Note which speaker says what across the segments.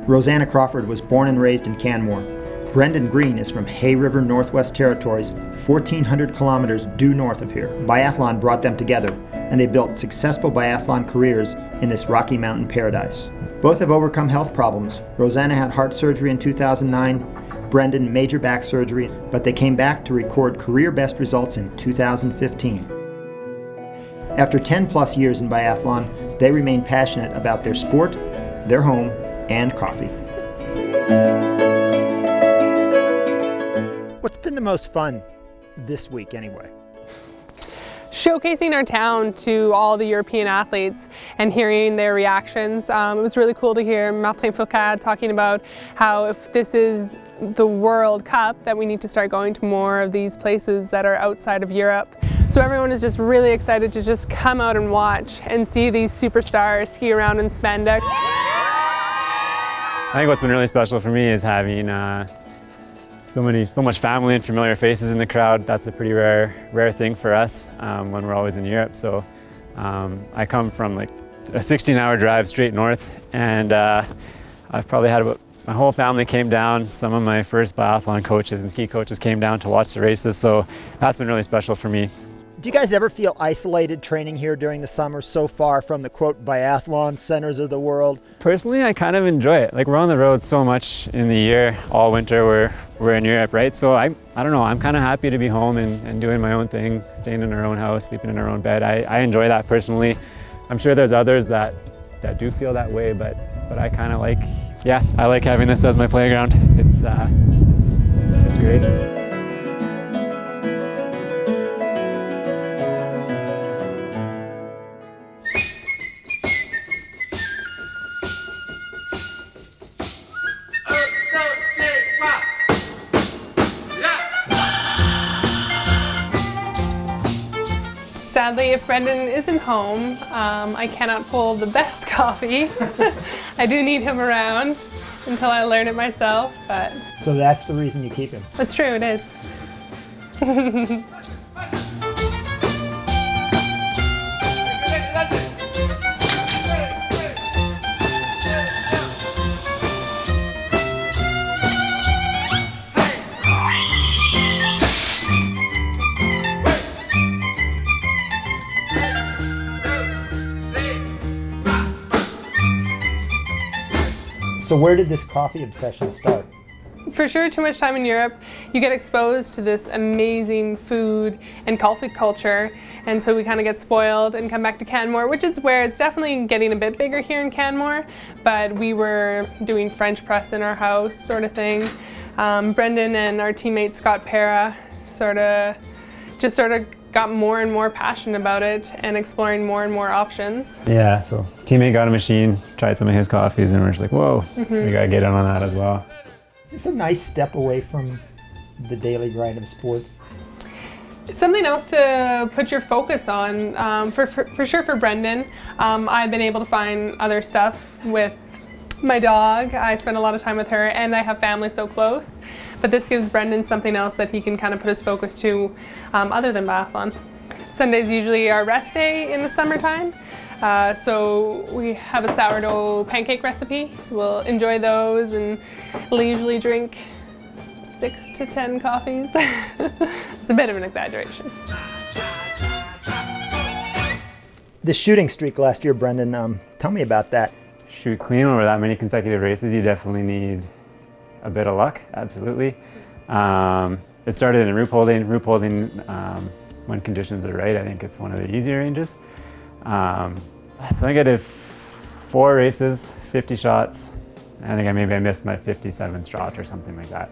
Speaker 1: Rosanna Crawford was born and raised in Canmore. Brendan Green is from Hay River, Northwest Territories, 1,400 kilometers due north of here. Biathlon brought them together, and they built successful biathlon careers in this Rocky Mountain paradise. Both have overcome health problems. Rosanna had heart surgery in 2009, Brendan major back surgery, but they came back to record career best results in 2015. After 10 plus years in biathlon, they remain passionate about their sport, their home, and coffee. What's been the most fun this week anyway?
Speaker 2: Showcasing our town to all the European athletes and hearing their reactions. It was really cool to hear Martin Fourcade talking about how if this is the World Cup, that we need to start going to more of these places that are outside of Europe. So everyone is just really excited to just come out and watch and see these superstars ski around in spandex.
Speaker 3: I think what's been really special for me is having so much family and familiar faces in the crowd. That's a pretty rare thing for us when we're always in Europe. So I come from like a 16-hour drive straight north, and I've probably had about, my whole family came down. Some of my first biathlon coaches and ski coaches came down to watch the races. So that's been really special for me.
Speaker 1: Do you guys ever feel isolated training here during the summer, so far from the quote biathlon centers of the world?
Speaker 3: Personally, I kind of enjoy it. Like, we're on the road so much in the year. All winter we're in Europe, right? So I don't know, I'm kind of happy to be home and doing my own thing, staying in our own house, sleeping in our own bed. I enjoy that personally. I'm sure there's others that do feel that way, but I kind of like, yeah, I like having this as my playground. It's great.
Speaker 2: Sadly, if Brendan isn't home, I cannot pull the best coffee. I do need him around until I learn it myself, but...
Speaker 1: So that's the reason you keep him?
Speaker 2: That's true, it is.
Speaker 1: So where did this coffee obsession start?
Speaker 2: For sure, too much time in Europe, you get exposed to this amazing food and coffee culture, and so we kind of get spoiled and come back to Canmore, which is where it's definitely getting a bit bigger here in Canmore, but we were doing French press in our house sort of thing. Brendan and our teammate Scott Para sort of got more and more passionate about it and exploring more and more options.
Speaker 3: Yeah, so teammate got a machine, tried some of his coffees, and we're just like, whoa, we gotta get in on that as well.
Speaker 1: Is this a nice step away from the daily grind of sports?
Speaker 2: It's something else to put your focus on. For sure for Brendan, I've been able to find other stuff with my dog. I spend a lot of time with her, and I have family so close. But this gives Brendan something else that he can kind of put his focus to other than biathlon. Sunday's usually our rest day in the summertime. So we have a sourdough pancake recipe, so we'll enjoy those, and we'll usually drink 6 to 10 coffees. It's a bit of an exaggeration.
Speaker 1: The shooting streak last year, Brendan, tell me about that.
Speaker 3: Shoot clean over that many consecutive races, you definitely need a bit of luck, absolutely. It started in route holding. Route holding, when conditions are right, I think it's one of the easier ranges. So I think I did 4 races, 50 shots. I think I missed my 57th shot or something like that.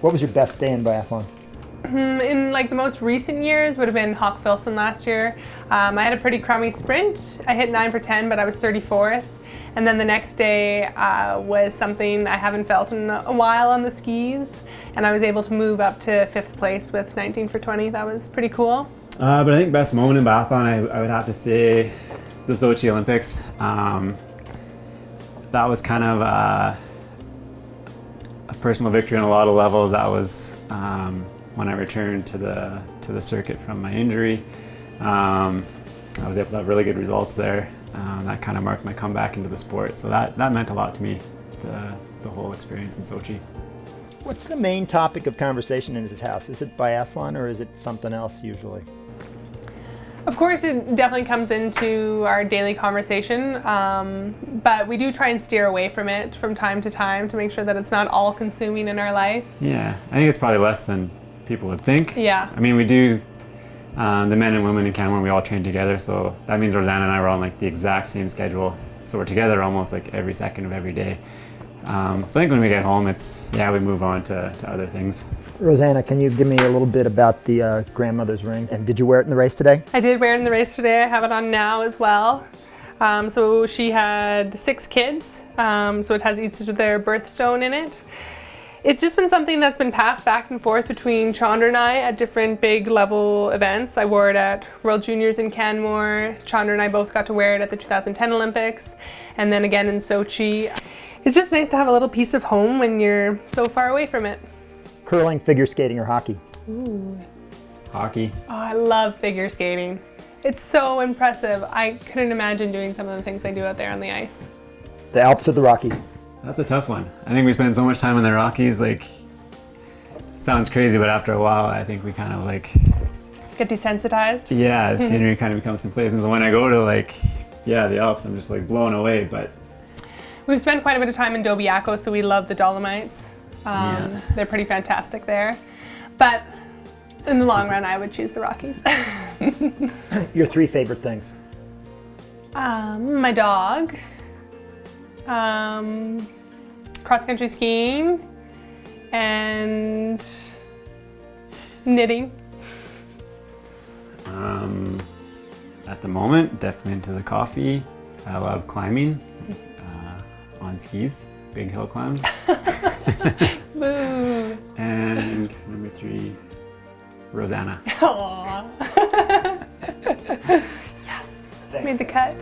Speaker 1: What was your best day in biathlon?
Speaker 2: In like the most recent years would have been Hawk Filson last year. I had a pretty crummy sprint. I hit 9 for 10, but I was 34th. And then the next day was something I haven't felt in a while on the skis. And I was able to move up to 5th place with 19 for 20. That was pretty cool.
Speaker 3: But I think best moment in biathlon, I would have to say the Sochi Olympics. That was kind of a personal victory on a lot of levels. That was when I returned to the circuit from my injury. I was able to have really good results there. That kind of marked my comeback into the sport, so that meant a lot to me. the whole experience in Sochi.
Speaker 1: What's the main topic of conversation in his house? Is it biathlon or is it something else usually?
Speaker 2: Of course, it definitely comes into our daily conversation, but we do try and steer away from it from time to time to make sure that it's not all consuming in our life.
Speaker 3: Yeah, I think it's probably less than people would think.
Speaker 2: Yeah.
Speaker 3: I mean, we do, the men and women in Canmore, we all train together, so that means Rosanna and I were on like the exact same schedule. So we're together almost like every second of every day. So I think when we get home, we move on to other things.
Speaker 1: Rosanna, can you give me a little bit about the grandmother's ring? And did you wear it in the race today?
Speaker 2: I did wear it in the race today. I have it on now as well. So she had 6 kids, so it has each of their birthstone in it. It's just been something that's been passed back and forth between Chandra and I at different big level events. I wore it at World Juniors in Canmore. Chandra and I both got to wear it at the 2010 Olympics, and then again in Sochi. It's just nice to have a little piece of home when you're so far away from it.
Speaker 1: Curling, figure skating, or hockey?
Speaker 2: Ooh.
Speaker 3: Hockey.
Speaker 2: Oh, I love figure skating. It's so impressive. I couldn't imagine doing some of the things they do out there on the ice.
Speaker 1: The Alps or the Rockies?
Speaker 3: That's a tough one. I think we spend so much time in the Rockies, like, sounds crazy, but after a while, I think we kind of like...
Speaker 2: Get desensitized?
Speaker 3: Yeah, the scenery kind of becomes complacent. So when I go to the Alps, I'm just like blown away, but...
Speaker 2: We've spent quite a bit of time in Dobiaco, so we love the Dolomites. They're pretty fantastic there. But in the long run, I would choose the Rockies.
Speaker 1: Your 3 favorite things?
Speaker 2: My dog, cross-country skiing, and knitting.
Speaker 3: At the moment, definitely into the coffee. I love climbing on skis, big hill climbs.
Speaker 2: Boo.
Speaker 3: And number 3, Rosanna.
Speaker 2: Aww. Yes,
Speaker 1: Thanks.
Speaker 2: made the cut.